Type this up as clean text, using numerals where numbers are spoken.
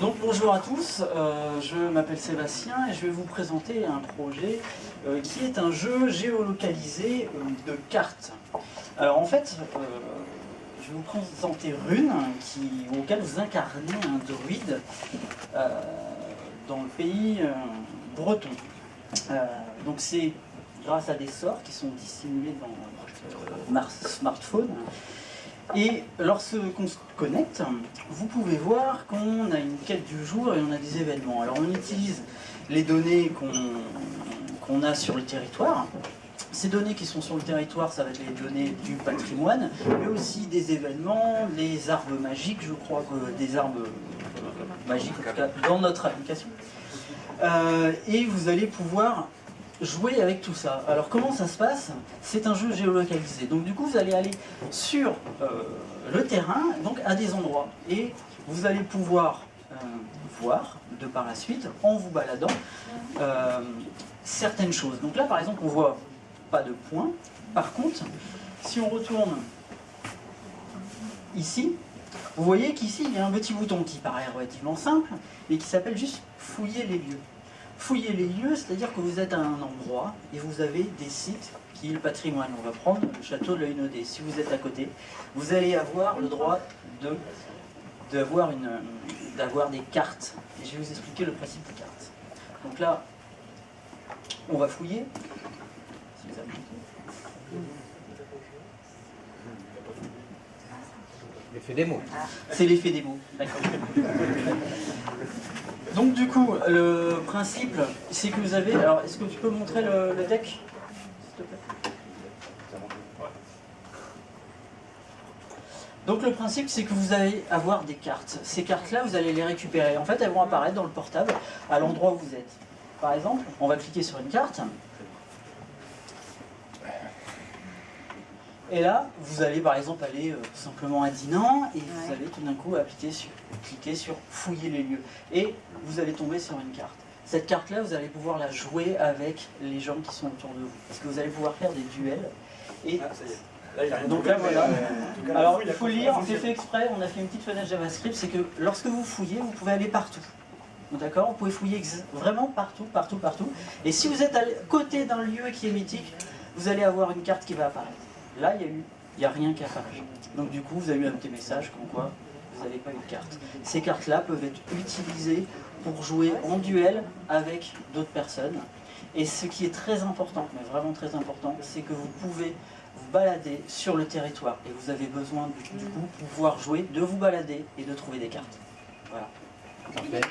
Donc bonjour à tous, je m'appelle Sébastien et je vais vous présenter un projet qui est un jeu géolocalisé de cartes. Alors en fait, je vais vous présenter Rune, auquel vous incarnez un druide dans le pays breton. Donc c'est grâce à des sorts qui sont dissimulés dans votre smartphone. Et lorsqu'on se connecte, vous pouvez voir qu'on a une quête du jour et on a des événements. Alors on utilise les données qu'on a sur le territoire. Ces données qui sont sur le territoire, ça va être les données du patrimoine, mais aussi des événements, des arbres magiques, je crois que des arbres magiques en tout cas, dans notre application. Et vous allez pouvoir jouer avec tout ça. Alors comment ça se passe? C'est un jeu géolocalisé. Donc du coup vous allez aller sur le terrain, donc à des endroits. Et vous allez pouvoir voir, de par la suite, en vous baladant, certaines choses. Donc là par exemple on voit pas de points. Par contre, si on retourne ici, vous voyez qu'ici il y a un petit bouton qui paraît relativement simple, mais qui s'appelle juste fouiller les lieux. Fouiller les lieux, c'est-à-dire que vous êtes à un endroit et vous avez des sites qui est le patrimoine. On va prendre le château de l'Œil-Naudé. Si vous êtes à côté, vous allez avoir le droit d'avoir des cartes. Et je vais vous expliquer le principe des cartes. Donc là, on va fouiller. L'effet des mots. C'est l'effet des mots, d'accord. Donc du coup, le principe, c'est que vous avez... Alors, est-ce que tu peux montrer le deck, s'il te plaît? Donc le principe, c'est que vous allez avoir des cartes. Ces cartes-là, vous allez les récupérer. En fait, elles vont apparaître dans le portable, à l'endroit où vous êtes. Par exemple, on va cliquer sur une carte. Et là, vous allez par exemple aller simplement à Dinan et vous allez tout d'un coup cliquer sur fouiller les lieux. Et vous allez tomber sur une carte. Cette carte-là, vous allez pouvoir la jouer avec les gens qui sont autour de vous. Parce que vous allez pouvoir faire des duels. Et donc là, voilà. Alors, il faut lire, c'est fait exprès, on a fait une petite fenêtre JavaScript, c'est que lorsque vous fouillez, vous pouvez aller partout. D'accord? Vous pouvez fouiller vraiment partout, partout, partout. Et si vous êtes à côté d'un lieu qui est mythique, vous allez avoir une carte qui va apparaître. Là, il n'y a rien qui apparaît. Donc du coup, vous avez eu un petit message comme quoi vous n'avez pas eu de carte. Ces cartes-là peuvent être utilisées pour jouer en duel avec d'autres personnes. Et ce qui est très important, mais vraiment très important, c'est que vous pouvez vous balader sur le territoire. Et vous avez besoin du coup pouvoir jouer, de vous balader et de trouver des cartes. Voilà. Parfait.